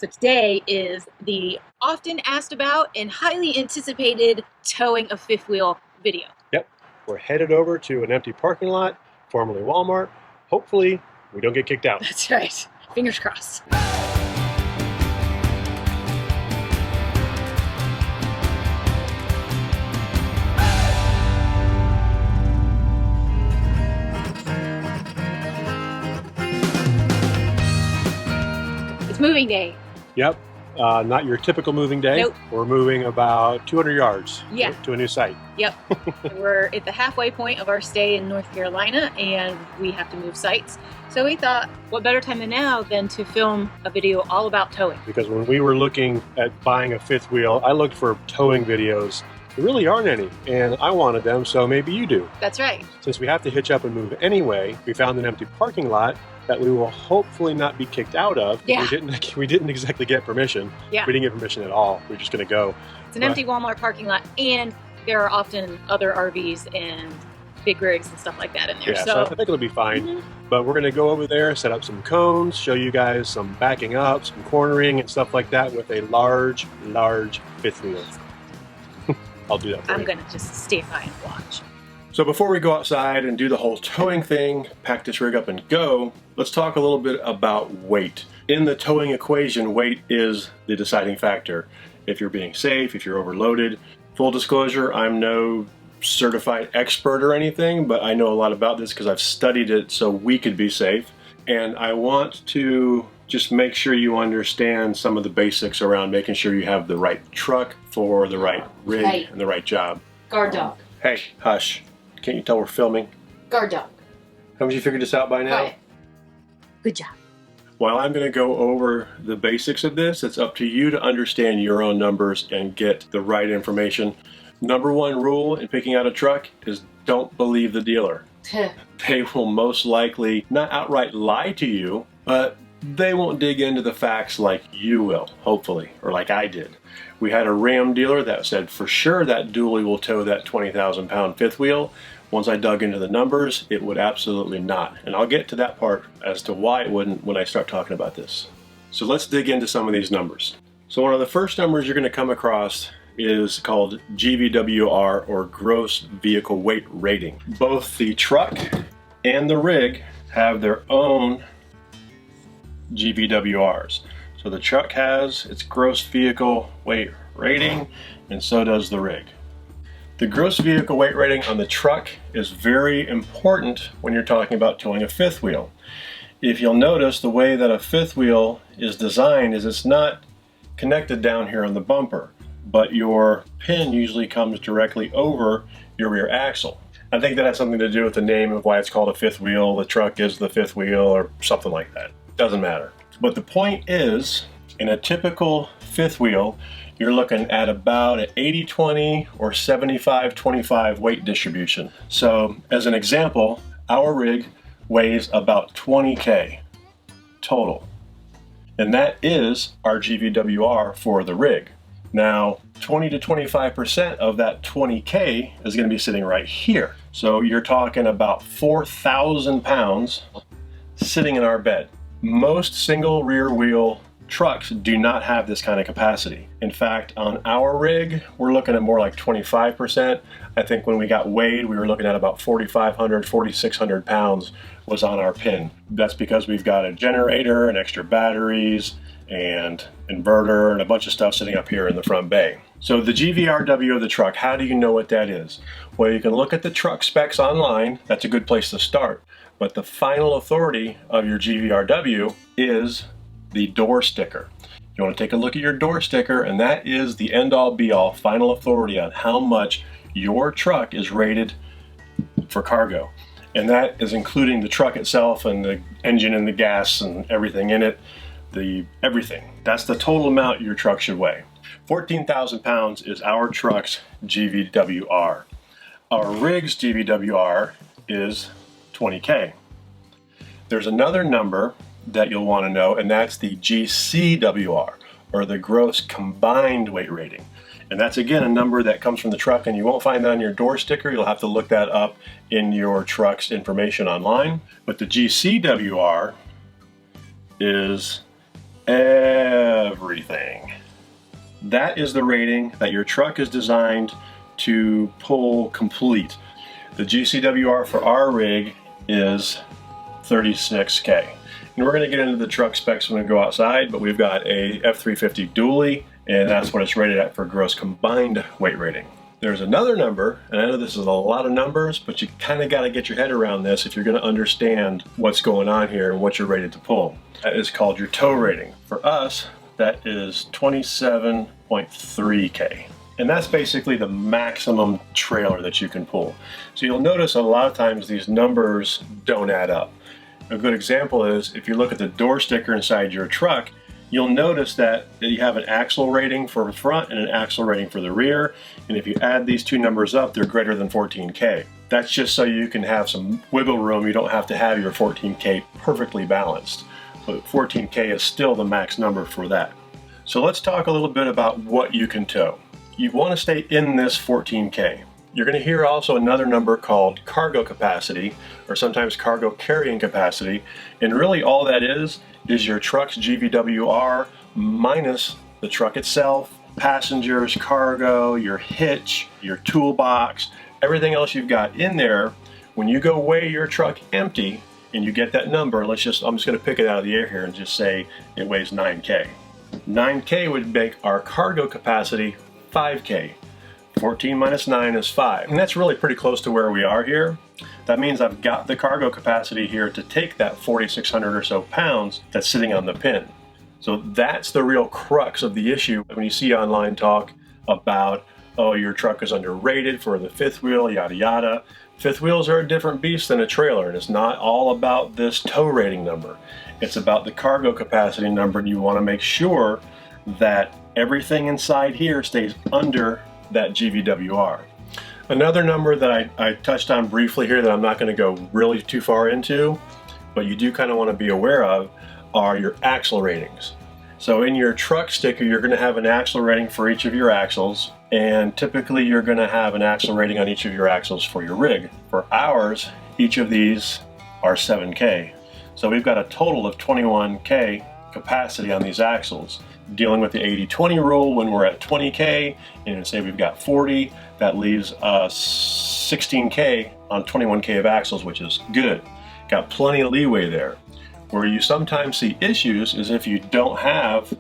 So today is the often asked about and highly anticipated towing a fifth wheel video. Yep, we're headed over to an empty parking lot, formerly Walmart. Hopefully we don't get kicked out. That's right. Fingers crossed. It's moving day. Yep, not your typical moving day. Nope. We're moving about 200 yards Yeah. to a new site. Yep. We're at the halfway point of our stay in North Carolina and we have to move sites. So we thought, what better time than now than to film a video all about towing? Because when we were looking at buying a fifth wheel, I looked for towing videos. There really aren't any, and I wanted them, so maybe you do. That's right. Since we have to hitch up and move anyway, we found an empty parking lot that we will hopefully not be kicked out of. Yeah. We didn't exactly get permission. Yeah. We didn't get permission at all. We're just going to go. It's an empty Walmart parking lot, and there are often other RVs and big rigs and stuff like that in there. Yeah, so I think it'll be fine. But we're going to go over there, set up some cones, show you guys some backing up, some cornering and stuff like that with a large fifth wheel. I'll do that for you. I'm gonna just stand by and watch. So before we go outside and do the whole towing thing, pack this rig up and go, let's talk a little bit about weight. In the towing equation, weight is the deciding factor. If you're being safe, if you're overloaded. Full disclosure, I'm no certified expert or anything, but I know a lot about this because I've studied it so we could be safe. And I want to just make sure you understand some of the basics around making sure you have the right truck for the right rig and the right job. Guard dog. Hey, hush. Can't you tell we're filming? Guard dog. Haven't you figured this out by now? Quiet. Good job. While I'm going to go over the basics of this, it's up to you to understand your own numbers and get the right information. Number one rule in picking out a truck is don't believe the dealer. They will most likely not outright lie to you, but they won't dig into the facts like you will, hopefully, or like I did. We had a Ram dealer that said for sure that dually will tow that 20,000 pound fifth wheel. Once I dug into the numbers, it would absolutely not. And I'll get to that part as to why it wouldn't when I start talking about this. So let's dig into some of these numbers. So one of the first numbers you're going to come across is called GVWR, or gross vehicle weight rating. Both the truck and the rig have their own GVWRs. So the truck has its gross vehicle weight rating, and so does the rig. The gross vehicle weight rating on the truck is very important when you're talking about towing a fifth wheel. If you'll notice, the way that a fifth wheel is designed is it's not connected down here on the bumper, but your pin usually comes directly over your rear axle. I think that has something to do with the name of why it's called a fifth wheel. The truck is the fifth wheel or something like that. Doesn't matter. But the point is, in a typical fifth wheel, you're looking at about an 80-20 or 75-25 weight distribution. So as an example, our rig weighs about 20K total. And that is our GVWR for the rig. Now, 20 to 25% of that 20K is going to be sitting right here. So you're talking about 4,000 pounds sitting in our bed. Most single rear wheel trucks do not have this kind of capacity. In fact, on our rig, we're looking at more like 25%. I think when we got weighed, we were looking at about 4,500, 4,600 pounds was on our pin. That's because we've got a generator and extra batteries and inverter and a bunch of stuff sitting up here in the front bay. So the GVRW of the truck, how do you know what that is? Well, you can look at the truck specs online. That's a good place to start. But the final authority of your GVRW is the door sticker. You want to take a look at your door sticker, and that is the end-all be-all final authority on how much your truck is rated for cargo. And that is including the truck itself and the engine and the gas and everything in it, everything. That's the total amount your truck should weigh. 14,000 pounds is our truck's GVWR. Our rig's GVWR is 20K. There's another number that you'll want to know, and that's the GCWR, or the gross combined weight rating. And that's again a number that comes from the truck, and you won't find that on your door sticker. You'll have to look that up in your truck's information online. But the GCWR is everything. thing. That is the rating that your truck is designed to pull complete. The GCWR for our rig is 36K. And we're going to get into the truck specs when we go outside, but we've got a F350 dually, and that's what it's rated at for gross combined weight rating. There's another number, and I know this is a lot of numbers, but you kind of got to get your head around this if you're going to understand what's going on here and what you're rated to pull. That is called your tow rating. For us, that is 27.3K. And that's basically the maximum trailer that you can pull. So you'll notice a lot of times these numbers don't add up. A good example is if you look at the door sticker inside your truck, you'll notice that you have an axle rating for the front and an axle rating for the rear. And if you add these two numbers up, they're greater than 14K. That's just so you can have some wiggle room. You don't have to have your 14K perfectly balanced. But 14K is still the max number for that. So let's talk a little bit about what you can tow. You want to stay in this 14K. You're going to hear also another number called cargo capacity, or sometimes cargo carrying capacity. And really all that is your truck's GVWR minus the truck itself, passengers, cargo, your hitch, your toolbox, everything else you've got in there. When you go weigh your truck empty and you get that number, I'm just going to pick it out of the air here and just say it weighs 9K. 9K would make our cargo capacity 5K. 14 minus 9 is 5. And that's really pretty close to where we are here. That means I've got the cargo capacity here to take that 4,600 or so pounds that's sitting on the pin. So that's the real crux of the issue when you see online talk about, oh, your truck is underrated for the fifth wheel, yada yada. Fifth wheels are a different beast than a trailer, and it's not all about this tow rating number. It's about the cargo capacity number, and you want to make sure that everything inside here stays under that GVWR. Another number that I touched on briefly here that I'm not going to go really too far into, but you do kind of want to be aware of, are your axle ratings. So in your truck sticker, you're going to have an axle rating for each of your axles, and typically you're going to have an axle rating on each of your axles for your rig. For ours, each of these are 7K. So we've got a total of 21K capacity on these axles. Dealing with the 80-20 rule, when we're at 20K and say we've got 40, that leaves 16K on 21K of axles, which is good. Got plenty of leeway there. Where you sometimes see issues is if you don't have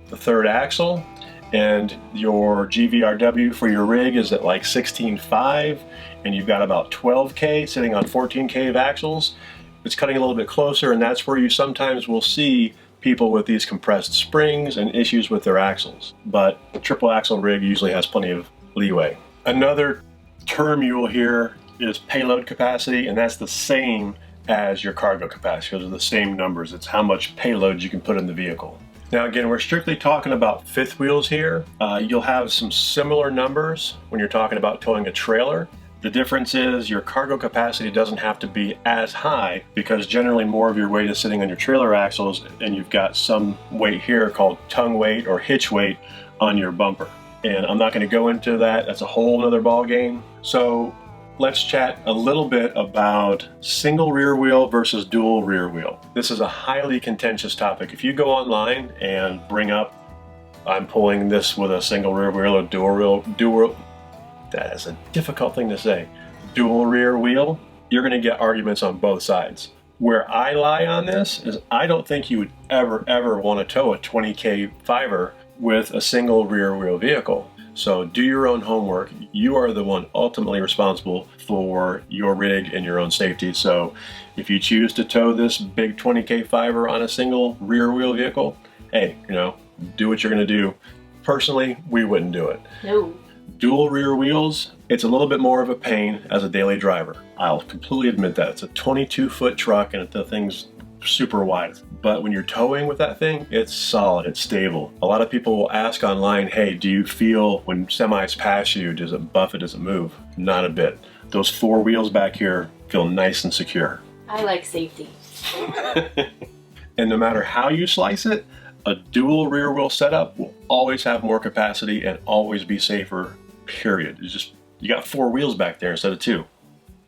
the third axle and your GVRW for your rig is at like 16.5 and you've got about 12K sitting on 14K of axles, it's cutting a little bit closer, and that's where you sometimes will see people with these compressed springs and issues with their axles. But a triple axle rig usually has plenty of leeway. Another term you will hear is payload capacity, and that's the same as your cargo capacity. Those are the same numbers. It's how much payload you can put in the vehicle. Now again, we're strictly talking about fifth wheels here. You'll have some similar numbers when you're talking about towing a trailer. The difference is your cargo capacity doesn't have to be as high because generally more of your weight is sitting on your trailer axles, and you've got some weight here called tongue weight or hitch weight on your bumper. And I'm not going to go into that. That's a whole other ball game. So let's chat a little bit about single rear wheel versus dual rear wheel. This is a highly contentious topic. If you go online and bring up, I'm pulling this with a single rear wheel or dual, that is a difficult thing to say, dual rear wheel, you're going to get arguments on both sides. Where I lie on this is I don't think you would ever want to tow a 20K fiver with a single rear wheel vehicle. So do your own homework. You are the one ultimately responsible for your rig and your own safety. So if you choose to tow this big 20K fiver on a single rear wheel vehicle, hey, do what you're going to do. Personally, we wouldn't do it. No. Dual rear wheels, it's a little bit more of a pain as a daily driver. I'll completely admit that. It's a 22-foot truck and the thing's super wide. But when you're towing with that thing, it's solid, it's stable. A lot of people will ask online, hey, do you feel when semis pass you, does it buffet, does it move? Not a bit. Those four wheels back here feel nice and secure. I like safety. And no matter how you slice it, a dual rear wheel setup will always have more capacity and always be safer, period. It's just, you got four wheels back there instead of two.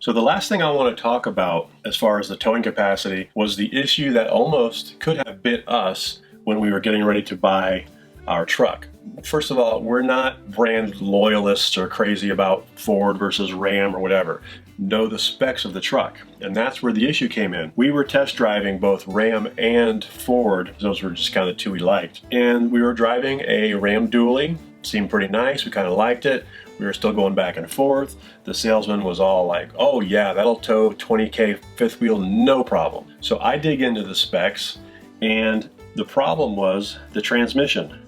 So the last thing I want to talk about as far as the towing capacity was the issue that almost could have bit us when we were getting ready to buy our truck. First of all, we're not brand loyalists or crazy about Ford versus Ram or whatever. Know the specs of the truck, and that's where the issue came in. We were test driving both Ram and Ford. Those were just kind of the two we liked. And we were driving a Ram dually. Seemed pretty nice. We kind of liked it. We were still going back and forth. The salesman was all like, oh yeah, that'll tow 20K fifth wheel, no problem. So I dig into the specs, and the problem was the transmission,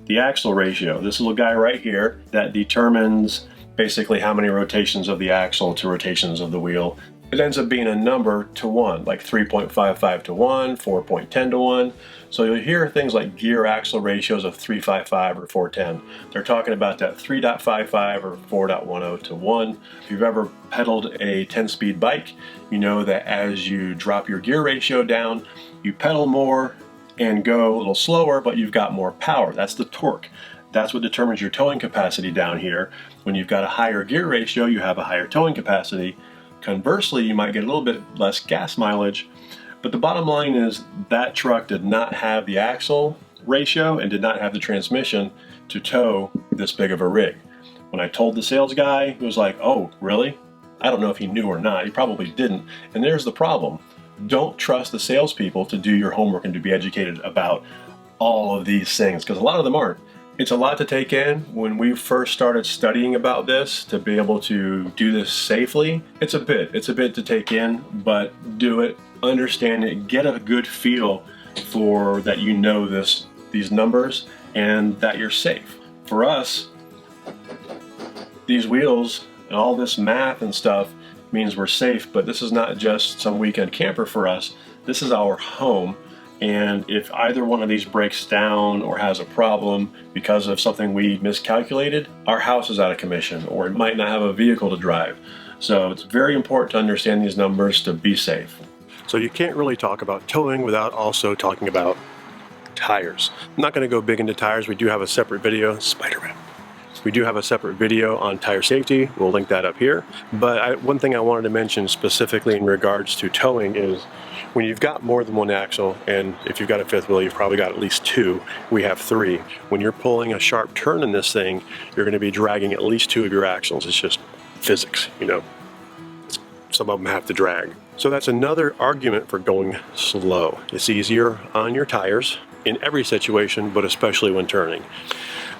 the axle ratio. This little guy right here that determines basically how many rotations of the axle to rotations of the wheel. It ends up being a number to 1, like 3.55 to 1, 4.10 to 1. So you'll hear things like gear axle ratios of 3.55 or 4.10. They're talking about that 3.55 or 4.10 to 1. If you've ever pedaled a 10-speed bike, you know that as you drop your gear ratio down, you pedal more and go a little slower, but you've got more power. That's the torque. That's what determines your towing capacity down here. When you've got a higher gear ratio, you have a higher towing capacity. Conversely, you might get a little bit less gas mileage, but the bottom line is that truck did not have the axle ratio and did not have the transmission to tow this big of a rig. When I told the sales guy, he was like, oh, really? I don't know if he knew or not. He probably didn't. And there's the problem. Don't trust the salespeople to do your homework and to be educated about all of these things, because a lot of them aren't. It's a lot to take in. When we first started studying about this to be able to do this safely, it's a bit to take in, but do it, understand it, get a good feel for that you know these numbers and that you're safe. For us, these wheels and all this math and stuff means we're safe, but this is not just some weekend camper for us. This is our home. And if either one of these breaks down or has a problem because of something we miscalculated, our house is out of commission, or it might not have a vehicle to drive. So it's very important to understand these numbers to be safe. So you can't really talk about towing without also talking about tires. I'm not going to go big into tires. We do have a separate video, Spider-Man. We do have a separate video on tire safety. We'll link that up here. But one thing I wanted to mention specifically in regards to towing is when you've got more than one axle, and if you've got a fifth wheel, you've probably got at least 2. We have 3. When you're pulling a sharp turn in this thing, you're going to be dragging at least 2 of your axles. It's just physics, you know. Some of them have to drag. So that's another argument for going slow. It's easier on your tires in every situation, but especially when turning.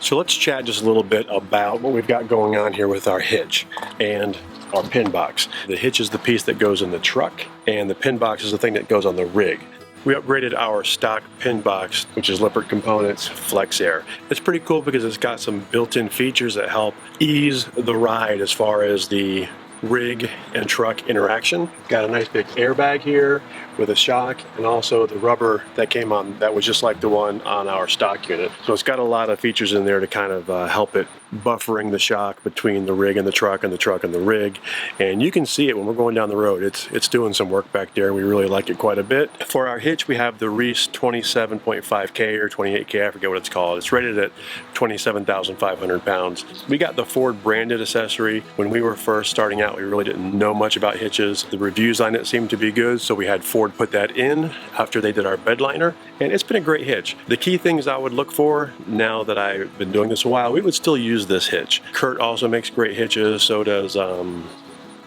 So let's chat just a little bit about what we've got going on here with our hitch and our pin box. The hitch is the piece that goes in the truck, and the pin box is the thing that goes on the rig. We upgraded our stock pin box, which is Lippert Components Flex Air. It's pretty cool because it's got some built-in features that help ease the ride as far as the rig and truck interaction. Got a nice big airbag here with a shock, and also the rubber that came on that was just like the one on our stock unit. So it's got a lot of features in there to kind of help it, buffering the shock between the rig and the truck and the truck and the rig. And you can see it when we're going down the road. It's doing some work back there. We really like it quite a bit. For our hitch, we have the Reese 27.5K or 28K, I forget what it's called. It's rated at 27,500 pounds. We got the Ford branded accessory. When we were first starting out, we really didn't know much about hitches. The reviews on it seemed to be good, so we had Ford put that in after they did our bed liner, and it's been a great hitch. The key things I would look for, now that I've been doing this a while, we would still use this hitch. Kurt also makes great hitches, so does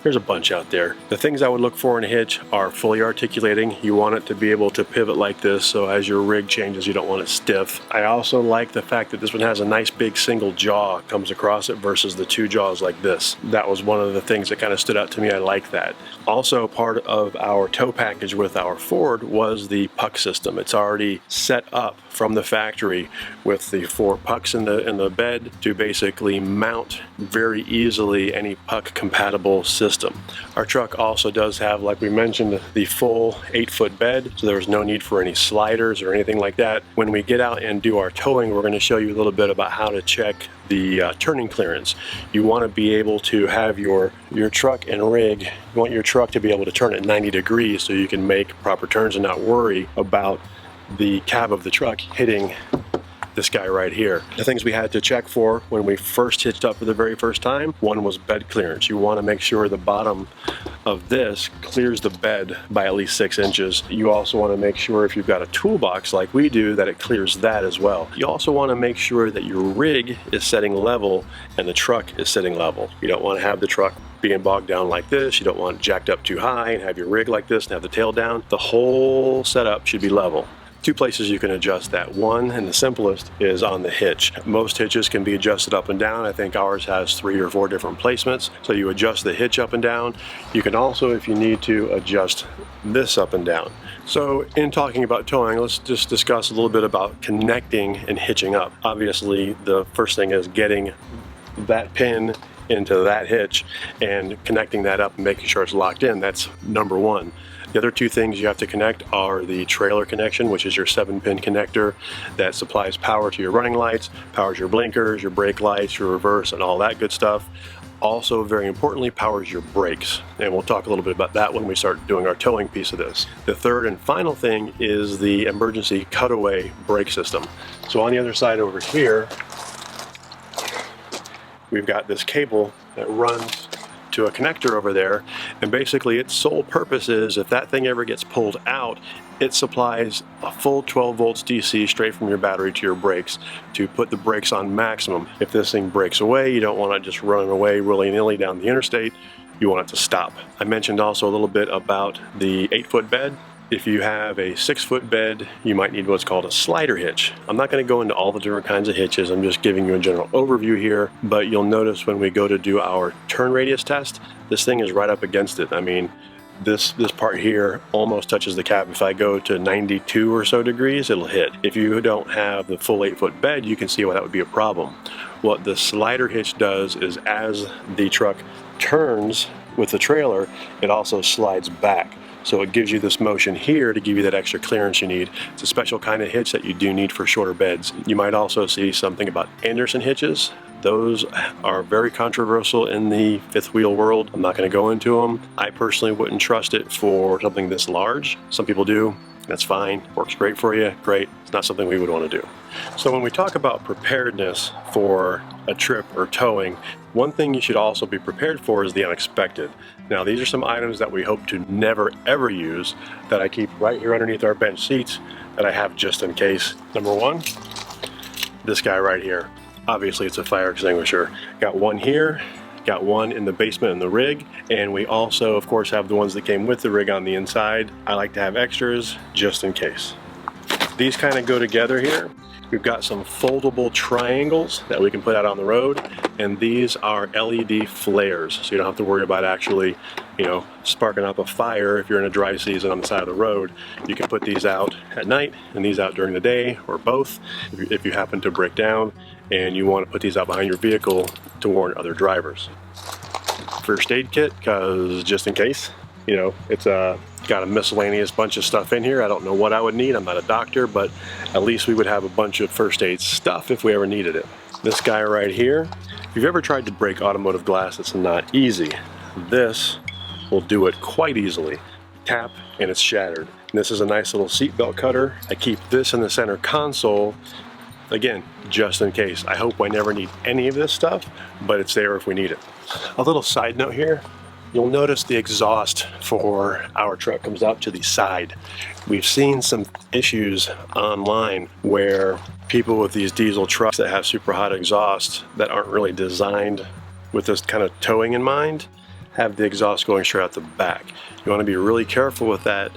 there's a bunch out there. The things I would look for in a hitch are fully articulating. You want it to be able to pivot like this, so as your rig changes, you don't want it stiff. I also like the fact that this one has a nice big single jaw comes across it versus the 2 jaws like this. That was one of the things that kind of stood out to me. I like that. Also, part of our tow package with our Ford was the puck system. It's already set up from the factory with the 4 pucks in the bed to basically mount very easily any puck compatible system. Our truck also does have, like we mentioned, the full 8-foot bed, so there's no need for any sliders or anything like that. When we get out and do our towing, we're going to show you a little bit about how to check the turning clearance. You want to be able to have your truck and rig, you want your truck to be able to turn at 90 degrees so you can make proper turns and not worry about the cab of the truck hitting this guy right here. The things we had to check for when we first hitched up for the very first time, one was bed clearance. You want to make sure the bottom of this clears the bed by at least 6 inches. You also want to make sure if you've got a toolbox like we do that it clears that as well. You also want to make sure that your rig is setting level and the truck is sitting level. You don't want to have the truck being bogged down like this. You don't want it jacked up too high and have your rig like this and have the tail down. The whole setup should be level. 2 places you can adjust that. One, and the simplest, is on the hitch. Most hitches can be adjusted up and down. I think ours has 3 or 4 different placements. So you adjust the hitch up and down. You can also, if you need to, adjust this up and down. So in talking about towing, let's just discuss a little bit about connecting and hitching up. Obviously, the first thing is getting that pin into that hitch and connecting that up and making sure it's locked in. That's number one. The other 2 things you have to connect are the trailer connection, which is your 7-pin connector that supplies power to your running lights, powers your blinkers, your brake lights, your reverse, and all that good stuff. Also, very importantly, powers your brakes. And we'll talk a little bit about that when we start doing our towing piece of this. The third and final thing is the emergency cutaway brake system. So on the other side over here, we've got this cable that runs to a connector over there, and basically its sole purpose is if that thing ever gets pulled out, it supplies a full 12 volts DC straight from your battery to your brakes to put the brakes on maximum. If this thing breaks away, you don't want it just running away willy-nilly down the interstate. You want it to stop. I mentioned also a little bit about the 8-foot bed. If you have a 6-foot bed, you might need what's called a slider hitch. I'm not going to go into all the different kinds of hitches. I'm just giving you a general overview here, but you'll notice when we go to do our turn radius test, this thing is right up against it. I mean, this part here almost touches the cab. If I go to 92 or so degrees, it'll hit. If you don't have the full 8-foot bed, you can see why that would be a problem. What the slider hitch does is as the truck turns with the trailer, it also slides back. So it gives you this motion here to give you that extra clearance you need. It's a special kind of hitch that you do need for shorter beds. You might also see something about Anderson hitches. Those are very controversial in the 5th wheel world. I'm not going to go into them. I personally wouldn't trust it for something this large. Some people do. That's fine. Works great for you. Great. It's not something we would want to do. So when we talk about preparedness for a trip or towing, one thing you should also be prepared for is the unexpected. Now, these are some items that we hope to never ever use that I keep right here underneath our bench seats that I have just in case. Number 1, this guy right here. Obviously, it's a fire extinguisher. Got one here, got one in the basement in the rig, and we also, of course, have the ones that came with the rig on the inside. I like to have extras just in case. These kind of go together here. We've got some foldable triangles that we can put out on the road, and these are LED flares, so you don't have to worry about actually, sparking up a fire if you're in a dry season on the side of the road. You can put these out at night and these out during the day, or both, if you happen to break down and you want to put these out behind your vehicle to warn other drivers. First aid kit, because just in case, it's got a miscellaneous bunch of stuff in here. I don't know what I would need. I'm not a doctor, but at least we would have a bunch of first aid stuff if we ever needed it. This guy right here, if you've ever tried to break automotive glass, it's not easy. This will do it quite easily. Tap and it's shattered. And this is a nice little seatbelt cutter. I keep this in the center console, again, just in case. I hope I never need any of this stuff, but it's there if we need it. A little side note here. You'll notice the exhaust for our truck comes out to the side. We've seen some issues online where people with these diesel trucks that have super hot exhaust that aren't really designed with this kind of towing in mind have the exhaust going straight out the back. You want to be really careful with that.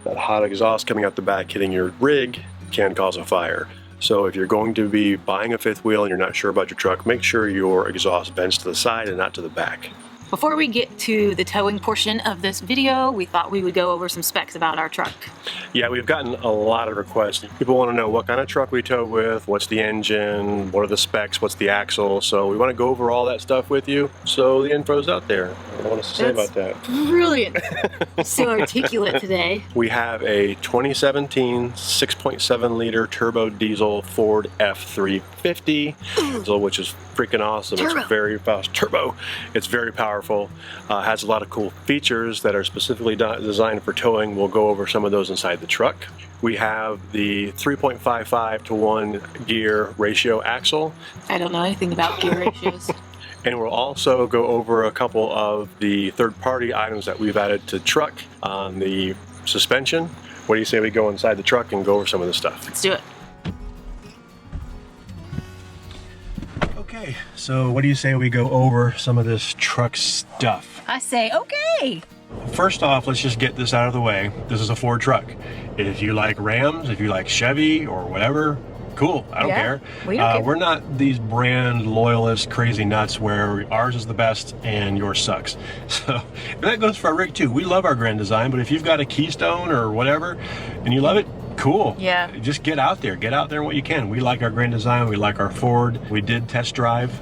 That hot exhaust coming out the back hitting your rig can cause a fire. So if you're going to be buying a 5th wheel and you're not sure about your truck, make sure your exhaust vents to the side and not to the back. Before we get to the towing portion of this video, we thought we would go over some specs about our truck. Yeah, we've gotten a lot of requests. People want to know what kind of truck we tow with, what's the engine, what are the specs, what's the axle. So we want to go over all that stuff with you. So the info's out there. I don't know what else to say about that. Brilliant. So articulate today. We have a 2017 6.7 liter turbo diesel Ford F350 diesel, which is freaking awesome. Turbo. It's very fast. Turbo. It's very powerful. powerful, has a lot of cool features that are specifically designed for towing. We'll go over some of those inside the truck. We have the 3.55 to 1 gear ratio axle. I don't know anything about gear ratios. And we'll also go over a couple of the third-party items that we've added to truck on the suspension. What do you say we go inside the truck and go over some of this stuff? Let's do it. Okay, so what do you say we go over some of this truck stuff? I say, okay. First off, let's just get this out of the way. This is a Ford truck. If you like Rams, if you like Chevy or whatever, cool, I don't care. We don't care. We're not these brand loyalist crazy nuts where ours is the best and yours sucks. So, and that goes for our rig too. We love our Grand Design, but if you've got a Keystone or whatever and you love it, cool. Yeah. Just get out there what you can. We like our Grand Design, we like our Ford. We did test drive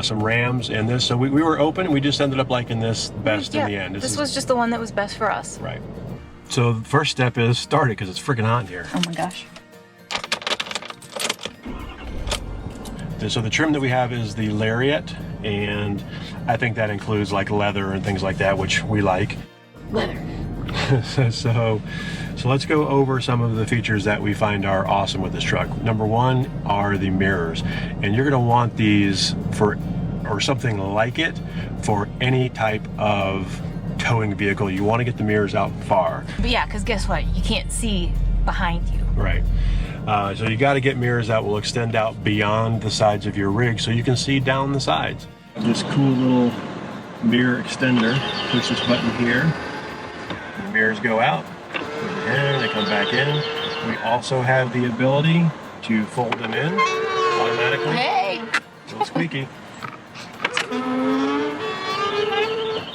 some Rams and this, so we were open and we just ended up liking this best in the end. This was just the one that was best for us. Right. So the first step is start it because it's freaking hot in here. Oh my gosh. So the trim that we have is the Lariat, and I think that includes like leather and things like that, which we like. Leather. So let's go over some of the features that we find are awesome with this truck. Number one are the mirrors, and you're going to want these or something like it for any type of towing vehicle. You want to get the mirrors out far. But yeah, because guess what? You can't see behind you. Right. So you got to get mirrors that will extend out beyond the sides of your rig so you can see down the sides. This cool little mirror extender, push this button here, the mirrors go out, and they come back in. We also have the ability to fold them in automatically. Hey! A little squeaky.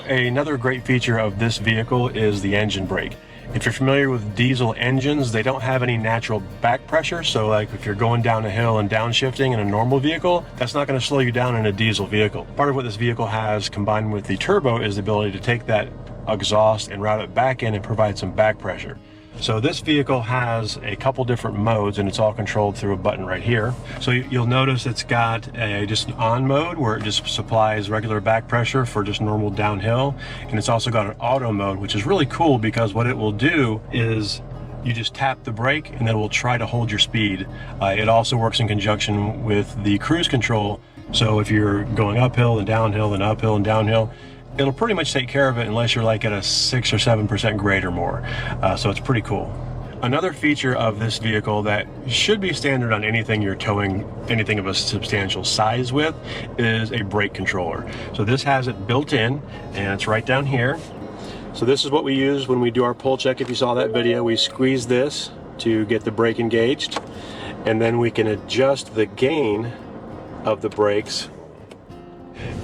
Another great feature of this vehicle is the engine brake. If you're familiar with diesel engines, they don't have any natural back pressure, so like if you're going down a hill and downshifting in a normal vehicle, that's not going to slow you down in a diesel vehicle. Part of what this vehicle has combined with the turbo is the ability to take that exhaust and route it back in and provide some back pressure. So this vehicle has a couple different modes, and it's all controlled through a button right here. So you'll notice it's got just an on mode where it just supplies regular back pressure for just normal downhill, and it's also got an auto mode, which is really cool because what it will do is you just tap the brake and then it will try to hold your speed. It also works in conjunction with the cruise control, so if you're going uphill and downhill and uphill and downhill, it'll pretty much take care of it unless you're like at a 6 or 7% grade or more. So it's pretty cool. Another feature of this vehicle that should be standard on anything you're towing anything of a substantial size with is a brake controller. So this has it built in, and it's right down here. So this is what we use when we do our pull check. If you saw that video, we squeeze this to get the brake engaged, and then we can adjust the gain of the brakes.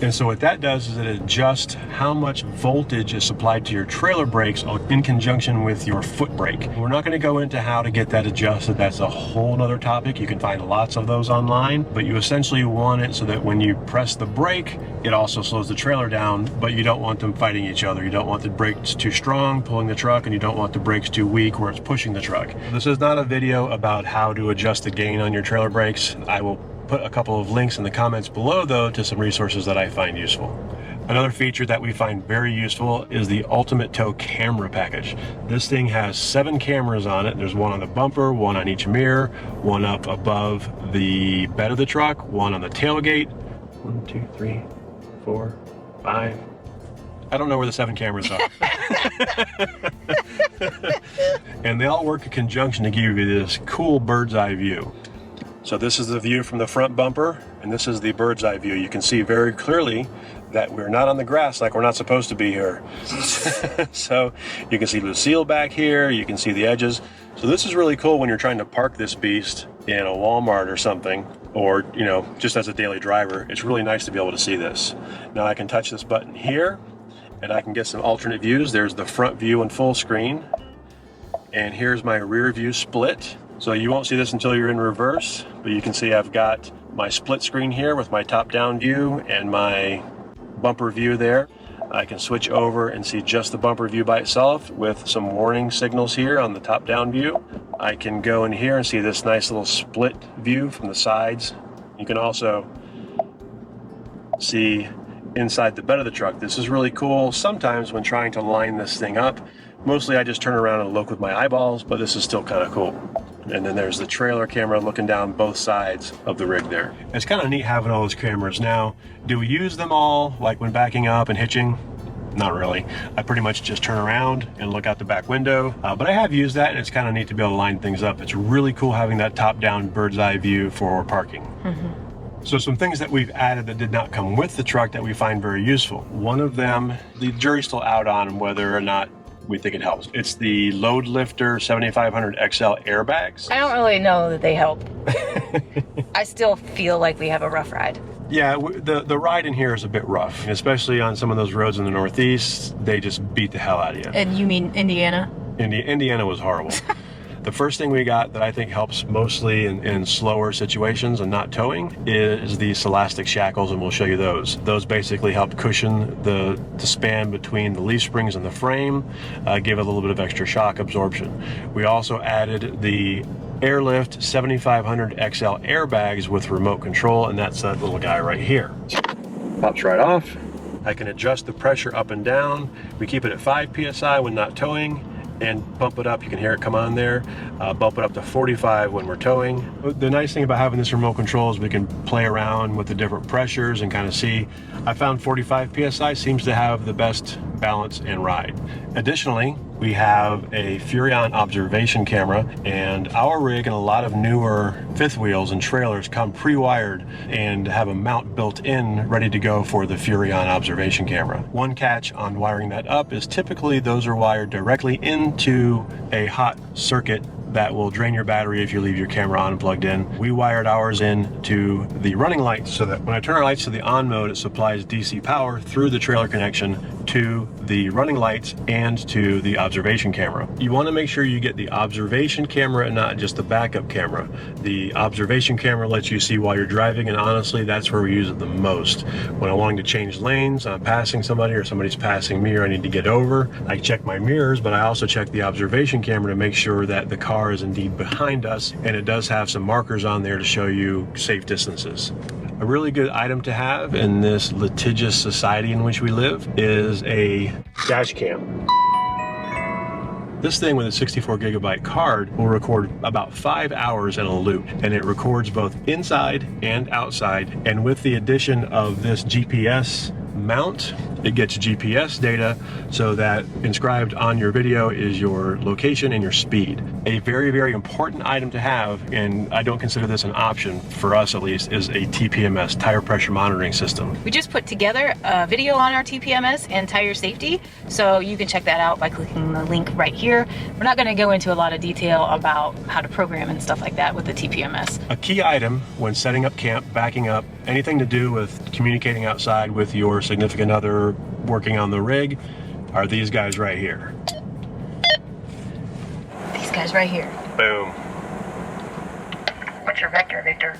And so what that does is it adjusts how much voltage is supplied to your trailer brakes in conjunction with your foot brake. We're not going to go into how to get that adjusted. That's a whole nother topic. You can find lots of those online, but you essentially want it so that when you press the brake, it also slows the trailer down, but you don't want them fighting each other. You don't want the brakes too strong pulling the truck, and you don't want the brakes too weak where it's pushing the truck. This is not a video about how to adjust the gain on your trailer brakes. I will put a couple of links in the comments below though to some resources that I find useful. Another feature that we find very useful is the Ultimate Tow camera package. This thing has 7 cameras on it. There's one on the bumper, one on each mirror, one up above the bed of the truck, one on the tailgate. 1, 2, 3, 4, 5. I don't know where the 7 cameras are. And they all work in conjunction to give you this cool bird's eye view. So this is the view from the front bumper, and this is the bird's eye view. You can see very clearly that we're not on the grass like we're not supposed to be here. So you can see Lucille back here, you can see the edges. So this is really cool when you're trying to park this beast in a Walmart or something, or you know, just as a daily driver. It's really nice to be able to see this. Now I can touch this button here, and I can get some alternate views. There's the front view and full screen, and here's my rear view split. So you won't see this until you're in reverse, but you can see I've got my split screen here with my top-down view and my bumper view there. I can switch over and see just the bumper view by itself with some warning signals here on the top-down view. I can go in here and see this nice little split view from the sides. You can also see inside the bed of the truck. This is really cool sometimes when trying to line this thing up. Mostly I just turn around and look with my eyeballs, but this is still kind of cool. And then there's the trailer camera looking down both sides of the rig there. It's kind of neat having all those cameras now. Do we use them all, like when backing up and hitching? Not really. I pretty much just turn around and look out the back window, but I have used that, and it's kind of neat to be able to line things up. It's really cool having that top-down bird's eye view for parking. So some things that we've added that did not come with the truck that we find very useful. One of them, the jury's still out on whether or not we think it helps. It's the Load Lifter 7500 XL airbags. I don't really know that they help. I still feel like we have a rough ride. Yeah, the ride in here is a bit rough, especially on some of those roads in the Northeast. They just beat the hell out of you. And you mean Indiana? Indiana was horrible. The first thing we got that I think helps mostly in slower situations and not towing is these elastic shackles, and we'll show you those. Those basically help cushion the span between the leaf springs and the frame, give it a little bit of extra shock absorption. We also added the Airlift 7500 XL airbags with remote control, and that's that little guy right here. Pops right off. I can adjust the pressure up and down. We keep it at 5 psi when not towing, and bump it up. You can hear it come on there. Bump it up to 45 when we're towing. The nice thing about having this remote control is we can play around with the different pressures and kind of see. I found 45 psi seems to have the best balance and ride. Additionally, we have a Furrion observation camera, and our rig and a lot of newer fifth wheels and trailers come pre-wired and have a mount built in ready to go for the Furrion observation camera. One catch on wiring that up is typically those are wired directly into a hot circuit that will drain your battery if you leave your camera on and plugged in. We wired ours in to the running lights so that when I turn our lights to the on mode, it supplies DC power through the trailer connection to the running lights and to the observation camera. You want to make sure you get the observation camera and not just the backup camera. The observation camera lets you see while you're driving, and honestly, that's where we use it the most. When I'm wanting to change lanes, I'm passing somebody or somebody's passing me or I need to get over, I check my mirrors, but I also check the observation camera to make sure that the car is indeed behind us, and it does have some markers on there to show you safe distances. A really good item to have in this litigious society in which we live is a dash cam. This thing with a 64 gigabyte card will record about 5 hours in a loop, and it records both inside and outside. And with the addition of this GPS mount, it gets GPS data so that inscribed on your video is your location and your speed. A very, very important item to have, and I don't consider this an option, for us at least, is a TPMS, tire pressure monitoring system. We just put together a video on our TPMS and tire safety, so you can check that out by clicking the link right here. We're not going to go into a lot of detail about how to program and stuff like that with the TPMS. A key item when setting up camp, backing up, anything to do with communicating outside with your significant other, working on the rig, are these guys right here. These guys right here. Boom. What's your vector, Victor?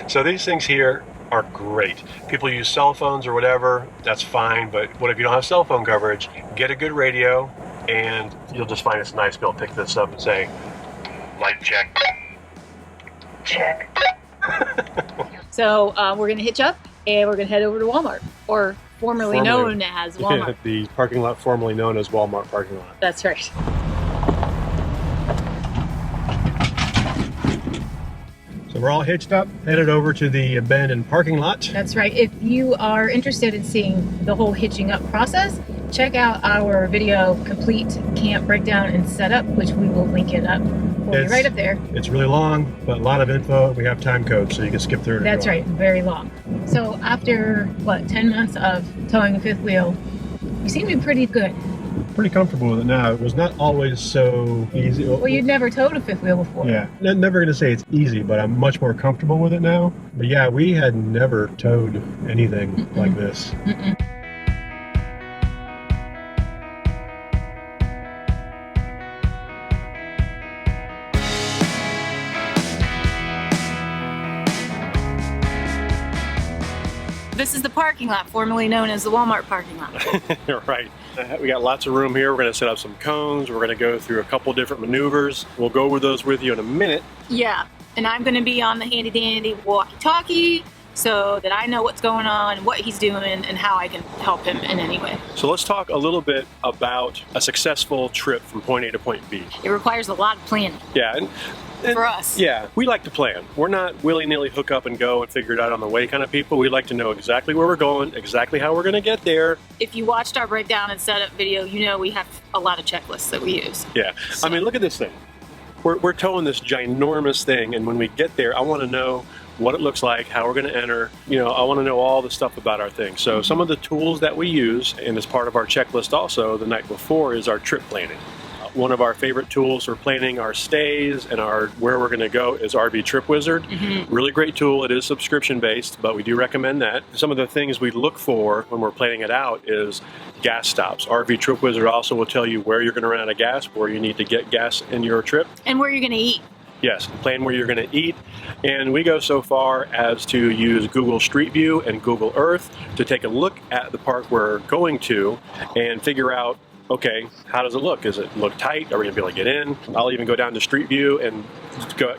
So these things here are great. People use cell phones or whatever, that's fine, but what if you don't have cell phone coverage? Get a good radio, and you'll just find it's nice to be able to pick this up and say, light check. Check. So we're gonna hitch up and we're gonna head over to Walmart, or formerly known as Walmart. The parking lot formerly known as Walmart parking lot. That's right. So we're all hitched up, headed over to the abandoned parking lot. That's right. If you are interested in seeing the whole hitching up process, check out our video, Complete Camp Breakdown and Setup, which we will link it up for you right up there. It's really long, but a lot of info. We have time code, so you can skip through it. That's right, very long. So after, what, 10 months of towing a fifth wheel, you seem to be pretty good. Pretty comfortable with it now. It was not always so easy. Well, you'd never towed a fifth wheel before. Yeah, never gonna say it's easy, but I'm much more comfortable with it now. But yeah, we had never towed anything like this. This is the parking lot, formerly known as the Walmart parking lot. Right. We got lots of room here. We're going to set up some cones. We're going to go through a couple different maneuvers. We'll go over those with you in a minute. Yeah, and I'm going to be on the handy dandy walkie-talkie so that I know what's going on, what he's doing, and how I can help him in any way. So let's talk a little bit about a successful trip from point A to point B. It requires a lot of planning. Yeah. And for us. Yeah, we like to plan. We're not willy-nilly hook up and go and figure it out on the way kind of people. We like to know exactly where we're going, exactly how we're going to get there. If you watched our breakdown and setup video, you know we have a lot of checklists that we use. Yeah, So. I mean, look at this thing. We're towing this ginormous thing, and when we get there, I want to know what it looks like, how we're going to enter. You know, I want to know all the stuff about our thing. So some of the tools that we use, and as part of our checklist also the night before, is our trip planning. One of our favorite tools for planning our stays and our where we're going to go is RV Trip Wizard. Really great tool. It is subscription based, but we do recommend that. Some of the things we look for when we're planning it out is gas stops. RV Trip Wizard also will tell you where you're going to run out of gas, where you need to get gas in your trip. And where you're going to eat. Yes, plan where you're going to eat. And we go so far as to use Google Street View and Google Earth to take a look at the park we're going to and figure out, okay, how does it look? Does it look tight? Are we gonna be able to get in? I'll even go down to Street View and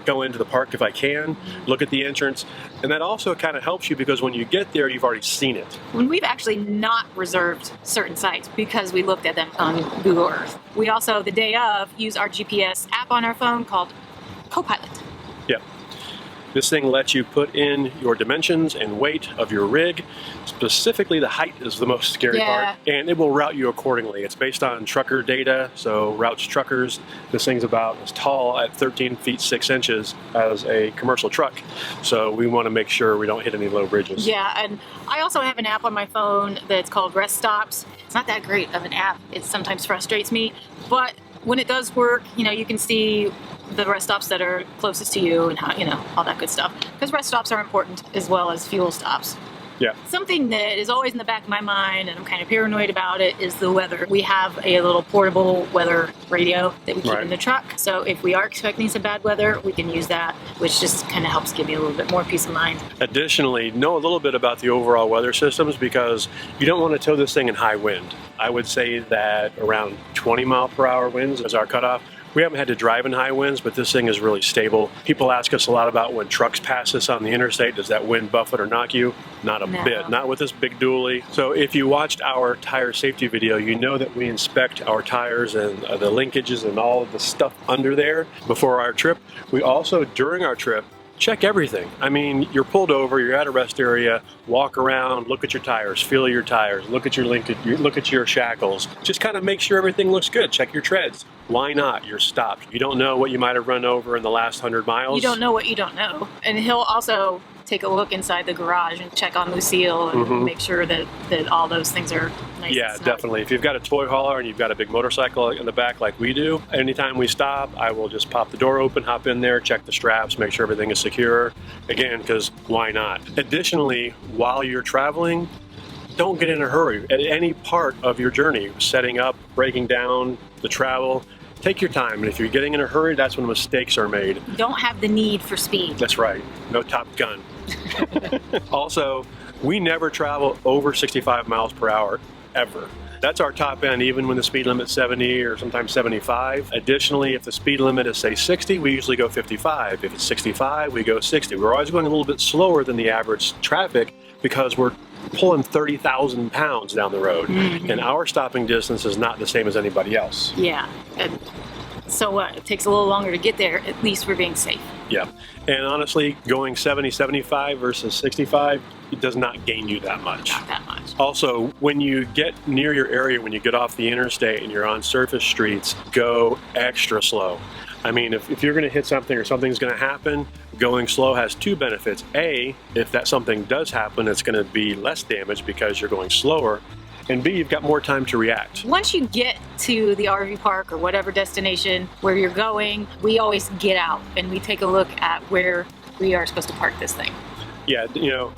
go into the park if I can, look at the entrance. And that also kind of helps you because when you get there, you've already seen it. When we've actually not reserved certain sites because we looked at them on Google Earth. We also, the day of, use our GPS app on our phone called Copilot. Yeah. This thing lets you put in your dimensions and weight of your rig. Specifically, the height is the most scary part, and it will route you accordingly. It's based on trucker data, so routes truckers. This thing's about as tall at 13 feet 6 inches as a commercial truck, so we want to make sure we don't hit any low bridges. Yeah, and I also have an app on my phone that's called Rest Stops. It's not that great of an app. It sometimes frustrates me, but when it does work, you know, you can see the rest stops that are closest to you and how, you know, all that good stuff. Because rest stops are important as well as fuel stops. Yeah. Something that is always in the back of my mind, and I'm kind of paranoid about it, is the weather. We have a little portable weather radio that we keep in the truck. So if we are expecting some bad weather, we can use that, which just kind of helps give you a little bit more peace of mind. Additionally, know a little bit about the overall weather systems because you don't want to tow this thing in high wind. I would say that around 20 mile per hour winds is our cutoff. We haven't had to drive in high winds, but this thing is really stable. People ask us a lot about when trucks pass us on the interstate, does that wind buffet or knock you? Not a bit, not with this big dually. So if you watched our tire safety video, you know that we inspect our tires and the linkages and all of the stuff under there before our trip. We also, during our trip, check everything. I mean, you're pulled over, you're at a rest area, walk around, look at your tires, feel your tires, look at your linkage, look at your shackles. Just kind of make sure everything looks good. Check your treads. Why not? You're stopped. You don't know what you might have run over in the last 100 miles. You don't know what you don't know. And he'll also take a look inside the garage and check on Lucille and make sure that all those things are nice. Yeah, and definitely. If you've got a toy hauler and you've got a big motorcycle in the back like we do, anytime we stop, I will just pop the door open, hop in there, check the straps, make sure everything is secure. Again, because why not? Additionally, while you're traveling, don't get in a hurry at any part of your journey, setting up, breaking down, the travel. Take your time, and if you're getting in a hurry, that's when mistakes are made. Don't have the need for speed. That's right. No Top Gun. Also, we never travel over 65 miles per hour, ever. That's our top end, even when the speed limit's 70 or sometimes 75. Additionally, if the speed limit is, say, 60, we usually go 55. If it's 65, we go 60. We're always going a little bit slower than the average traffic because we're pulling 30,000 pounds down the road, and our stopping distance is not the same as anybody else. Yeah. And so what? It takes a little longer to get there. At least we're being safe. Yeah. And honestly, going 70, 75 versus 65, it does not gain you that much. Not that much. Also, when you get near your area, when you get off the interstate and you're on surface streets, go extra slow. I mean, if you're going to hit something or something's going to happen, going slow has two benefits. A, if that something does happen, it's going to be less damage because you're going slower. And B, you've got more time to react. Once you get to the RV park or whatever destination where you're going, we always get out and we take a look at where we are supposed to park this thing. Yeah, you know,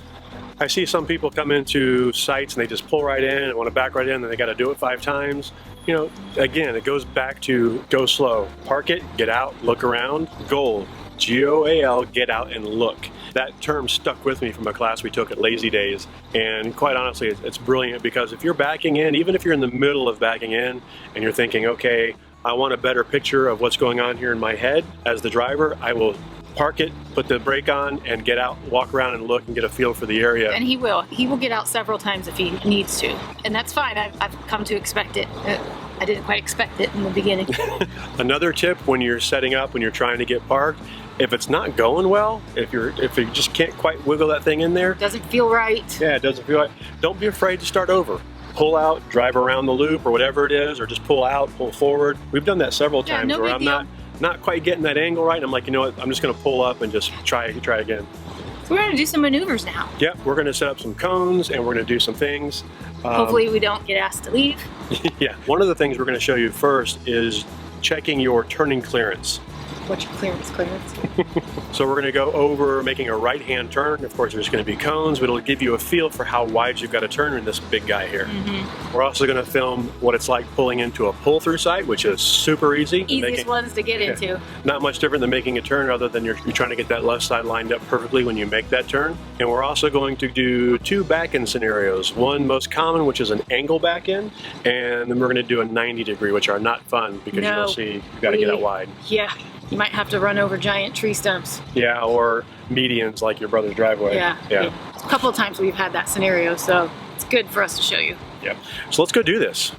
I see some people come into sites and they just pull right in and want to back right in and they got to do it 5 times. You know, again, it goes back to go slow. Park it, get out, look around. Goal, G-O-A-L, get out and look. That term stuck with me from a class we took at Lazy Days, and quite honestly, it's brilliant because if you're backing in, even if you're in the middle of backing in and you're thinking, okay, I want a better picture of what's going on here in my head as the driver, I will park it, put the brake on, and get out, walk around and look and get a feel for the area. And he will get out several times if he needs to, and that's fine. I've come to expect it. I didn't quite expect it in the beginning. Another tip when you're setting up, when you're trying to get parked, if it's not going well, if you just can't quite wiggle that thing in there, Doesn't feel right. yeah, it doesn't feel right, don't be afraid to start over. Pull out, drive around the loop or whatever it is, or just pull out, pull forward. We've done that several times no where big I'm not quite getting that angle right, and I'm like, you know what, I'm just gonna pull up and just try again. So we're gonna do some maneuvers now. Yep, we're gonna set up some cones and we're gonna do some things. Hopefully we don't get asked to leave. Yeah, one of the things we're gonna show you first is checking your turning clearance. What's your clearance? So we're gonna go over making a right-hand turn. Of course, there's gonna be cones, but it'll give you a feel for how wide you've got to turn in this big guy here. We're also gonna film what it's like pulling into a pull-through site, which is super easy. Easiest ones to get into. Not much different than making a turn, other than you're trying to get that left side lined up perfectly when you make that turn. And we're also going to do 2 back-end scenarios. One most common, which is an angle back-end, and then we're gonna do a 90-degree, which are not fun because you'll see you've got to get out wide. Yeah. You might have to run over giant tree stumps. Yeah, or medians like your brother's driveway. Yeah. A couple of times we've had that scenario, so it's good for us to show you. Yep. So let's go do this.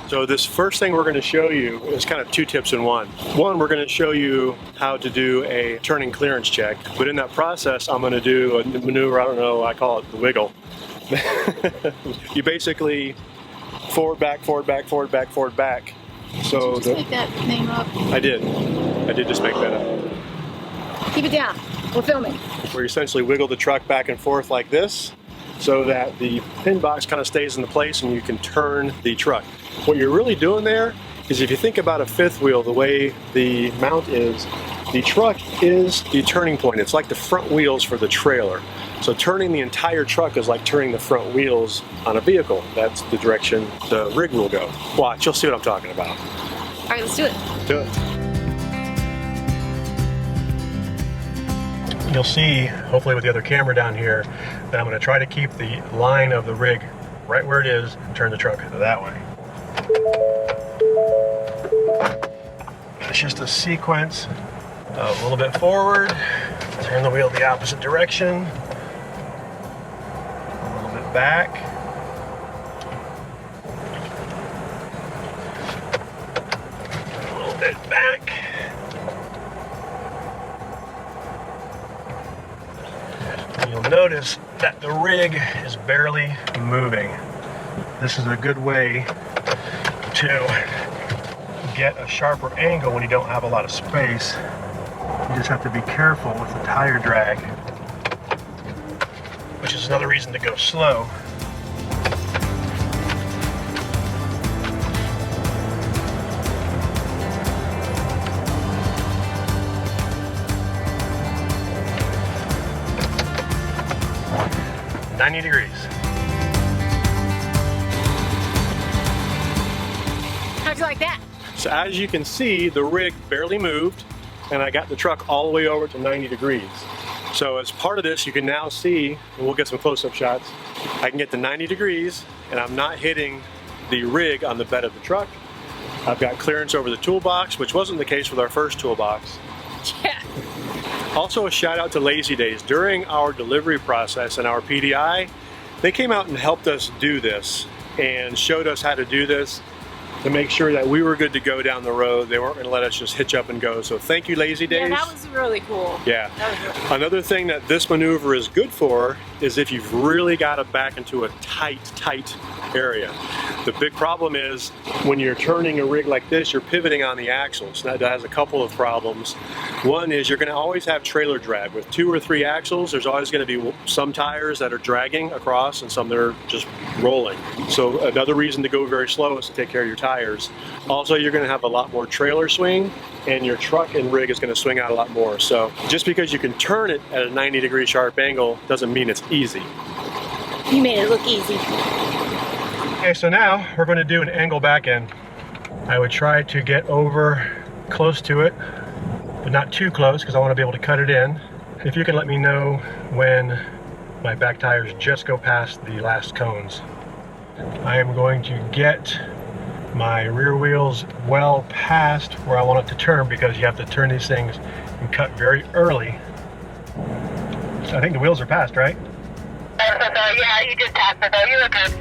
So this first thing we're going to show you is kind of 2 tips in one. One, we're going to show you how to do a turning clearance check, but in that process, I'm going to do a maneuver, I don't know, I call it the wiggle. You basically forward, back, forward, back, forward, back, forward, back. So Did you just make that name up? I did just make that up. Keep it down. We're filming. Where you essentially wiggle the truck back and forth like this so that the pin box kind of stays in place and you can turn the truck. What you're really doing there is, if you think about a fifth wheel, the way the mount is, the truck is the turning point. It's like the front wheels for the trailer. So turning the entire truck is like turning the front wheels on a vehicle. That's the direction the rig will go. Watch, you'll see what I'm talking about. All right, let's do it. Do it. You'll see, hopefully with the other camera down here, that I'm going to try to keep the line of the rig right where it is and turn the truck that way. It's just a sequence of a little bit forward, turn the wheel the opposite direction, a little bit back, a little bit back, and you'll notice that the rig is barely moving. This is a good way to get a sharper angle when you don't have a lot of space. You just have to be careful with the tire drag, which is another reason to go slow. "90 degrees. How'd you like that? So as you can see, the rig barely moved, and I got the truck all the way over to 90 degrees. So as part of this, you can now see, and we'll get some close-up shots, I can get to 90 degrees, and I'm not hitting the rig on the bed of the truck. I've got clearance over the toolbox, which wasn't the case with our first toolbox. Yeah. Also, a shout out to Lazy Days. During our delivery process and our PDI, they came out and helped us do this and showed us how to do this to make sure that we were good to go down the road. They weren't going to let us just hitch up and go. So thank you, Lazy Days. Yeah, that was really cool. Yeah. That was really cool. Another thing that this maneuver is good for is if you've really got to back into a tight area. The big problem is when you're turning a rig like this, you're pivoting on the axles. That has a couple of problems. One is you're going to always have trailer drag. With 2 or 3 axles, there's always going to be some tires that are dragging across and some that are just rolling. So another reason to go very slow is to take care of your tires. Also, you're going to have a lot more trailer swing, and your truck and rig is going to swing out a lot more. So just because you can turn it at a 90-degree sharp angle doesn't mean it's easy. You made it look easy. Okay, so now we're going to do an angle back end. I would try to get over close to it, but not too close because I want to be able to cut it in. If you can let me know when my back tires just go past the last cones. I am going to get my rear wheel's well past where I want it to turn, because you have to turn these things and cut very early. So I think the wheels are past, right? Yeah, you just passed it though. You look good.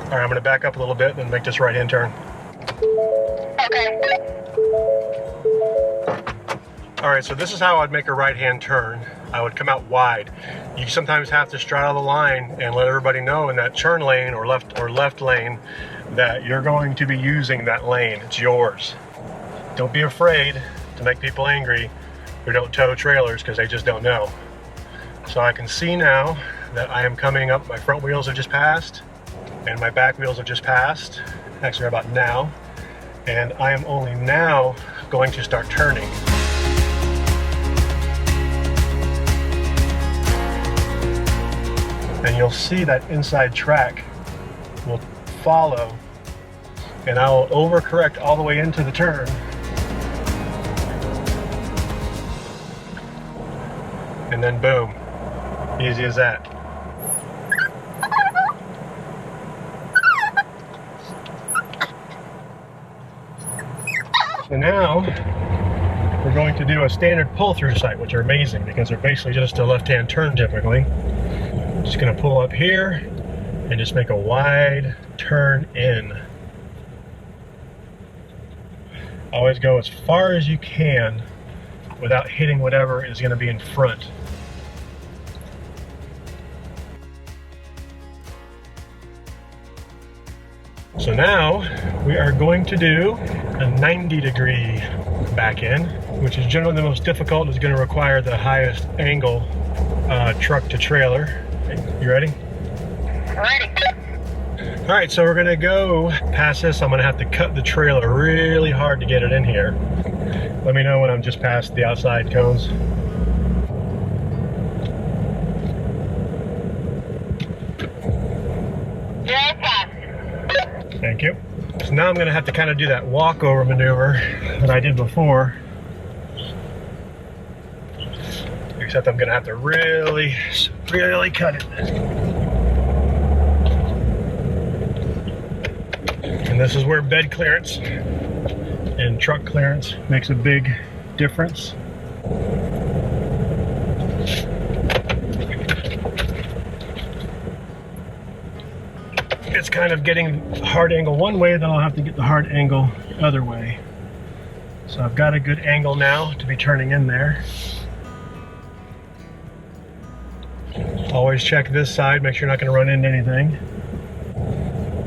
All right, I'm gonna back up a little bit and make this right-hand turn. Okay. All right, so this is how I'd make a right-hand turn. I would come out wide. You sometimes have to straddle the line and let everybody know in that turn lane or left lane that you're going to be using that lane. It's yours. Don't be afraid to make people angry who don't tow trailers because they just don't know. So I can see now that I am coming up, my front wheels have just passed and my back wheels have just passed, actually about now, and I am only now going to start turning. And you'll see that inside track will follow, and I'll overcorrect all the way into the turn. And then boom, easy as that. So now we're going to do a standard pull-through sight, which are amazing because they're basically just a left-hand turn typically. Just gonna pull up here and just make a wide turn in. Always go as far as you can without hitting whatever is gonna be in front. So now we are going to do a 90-degree back in, which is generally the most difficult. It's going to require the highest angle truck to trailer. You ready? Ready. All right, so we're going to go past this. I'm going to have to cut the trailer really hard to get it in here. Let me know when I'm just past the outside cones. Yeah, it's fine. Thank you. So now I'm going to have to kind of do that walkover maneuver that I did before. Except I'm going to have to really cut it. And this is where bed clearance and truck clearance makes a big difference. It's kind of getting hard angle one way, then I'll have to get the hard angle the other way. So I've got a good angle now to be turning in there. Always check this side, make sure you're not going to run into anything.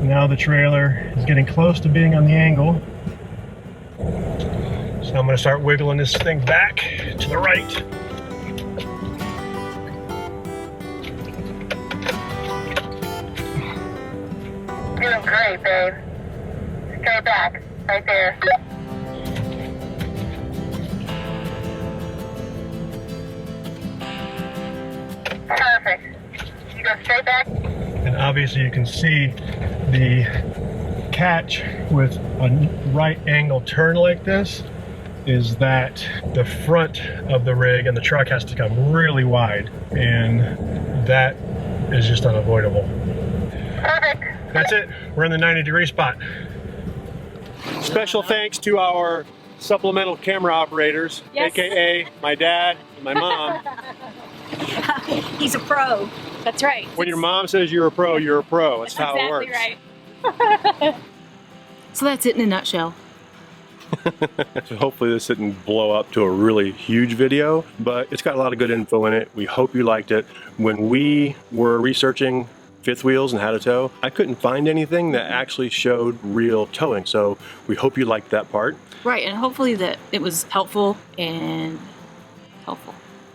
Now the trailer is getting close to being on the angle. So I'm going to start wiggling this thing back to the right. Doing great, babe. Straight back, right there. Perfect. You go straight back. And obviously you can see the catch with a right angle turn like this is that the front of the rig and the truck has to come really wide, and that is just unavoidable. Perfect. That's it. We're in the 90-degree spot. Special thanks to our supplemental camera operators, Yes. aka my dad and my mom. He's a pro. That's right. When your mom says you're a pro, you're a pro. That's how it works. Exactly right. So that's it in a nutshell. So hopefully this didn't blow up to a really huge video, but it's got a lot of good info in it. We hope you liked it. When we were researching fifth wheels and how to tow, I couldn't find anything that actually showed real towing. So we hope you liked that part. Right, and hopefully that it was helpful and helpful.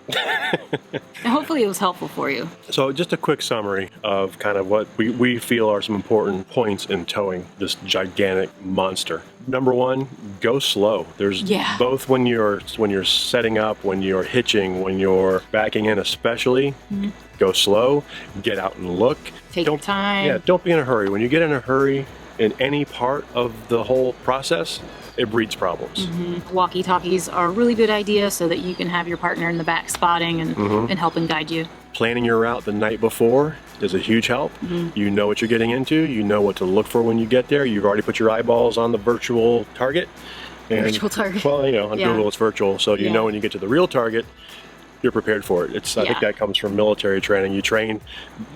And hopefully it was helpful for you. So just a quick summary of kind of what we feel are some important points in towing this gigantic monster. Number one, go slow. There's both when you're setting up, when you're hitching, when you're backing in especially, go slow, get out and look. Take your time. Yeah, don't be in a hurry. When you get in a hurry in any part of the whole process, it breeds problems. Walkie-talkies are a really good idea so that you can have your partner in the back spotting and helping guide you. Planning your route the night before is a huge help. You know what you're getting into. You know what to look for when you get there. You've already put your eyeballs on the virtual target. Virtual target. Well, you know, on Google it's virtual, so you know when you get to the real target, you're prepared for it. I think that comes from military training. You train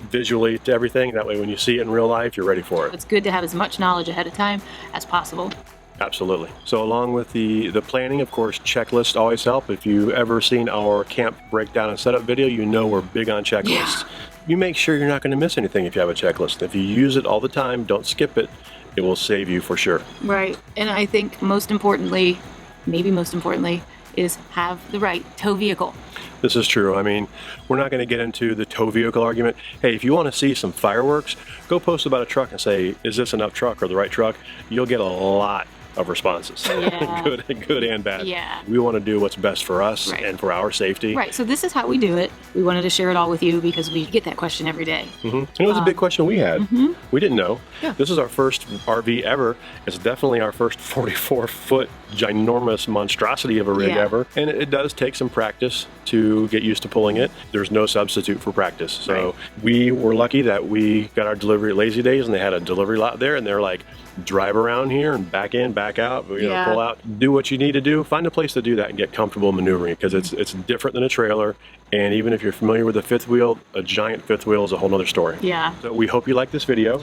visually to everything. That way when you see it in real life, you're ready for it. It's good to have as much knowledge ahead of time as possible. Absolutely. So along with the planning, of course, checklists always help. If you've ever seen our camp breakdown and setup video, you know we're big on checklists. You make sure you're not going to miss anything if you have a checklist. If you use it all the time, don't skip it. It will save you for sure. Right. And I think most importantly, maybe most importantly, is have the right tow vehicle. This is true. I mean, we're not going to get into the tow vehicle argument. Hey, if you want to see some fireworks, go post about a truck and say, is this enough truck or the right truck? You'll get a lot of responses, good and bad. We want to do what's best for us and for our safety. Right, so this is how we do it. We wanted to share it all with you because we get that question every day. And it was a big question we had. We didn't know. This is our first RV ever. It's definitely our first 44-foot ginormous monstrosity of a rig ever. And it does take some practice to get used to pulling it. There's no substitute for practice. So we were lucky that we got our delivery at Lazy Days and they had a delivery lot there and they're like, drive around here and back in, back out, you know, pull out, do what you need to do. Find a place to do that and get comfortable maneuvering because it's different than a trailer. And even if you're familiar with a fifth wheel, a giant fifth wheel is a whole nother story. So we hope you like this video.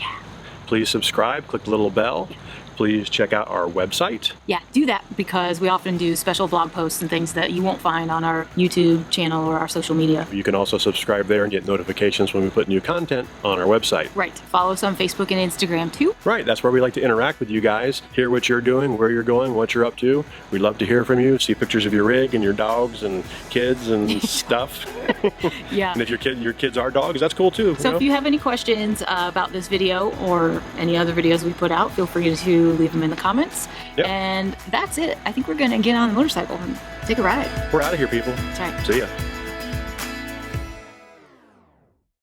Please subscribe, click the little bell. Please check out our website. Do that because we often do special blog posts and things that you won't find on our YouTube channel or our social media. You can also subscribe there and get notifications when we put new content on our website. Right. Follow us on Facebook and Instagram too. Right. That's where we like to interact with you guys, hear what you're doing, where you're going, what you're up to. We'd love to hear from you, see pictures of your rig and your dogs and kids and stuff. And if your kids are dogs, that's cool too. So if you have any questions about this video or any other videos we put out, feel free to leave them in the comments. And that's it. I think we're going to get on the motorcycle and take a ride. We're out of here, people. That's right. See ya.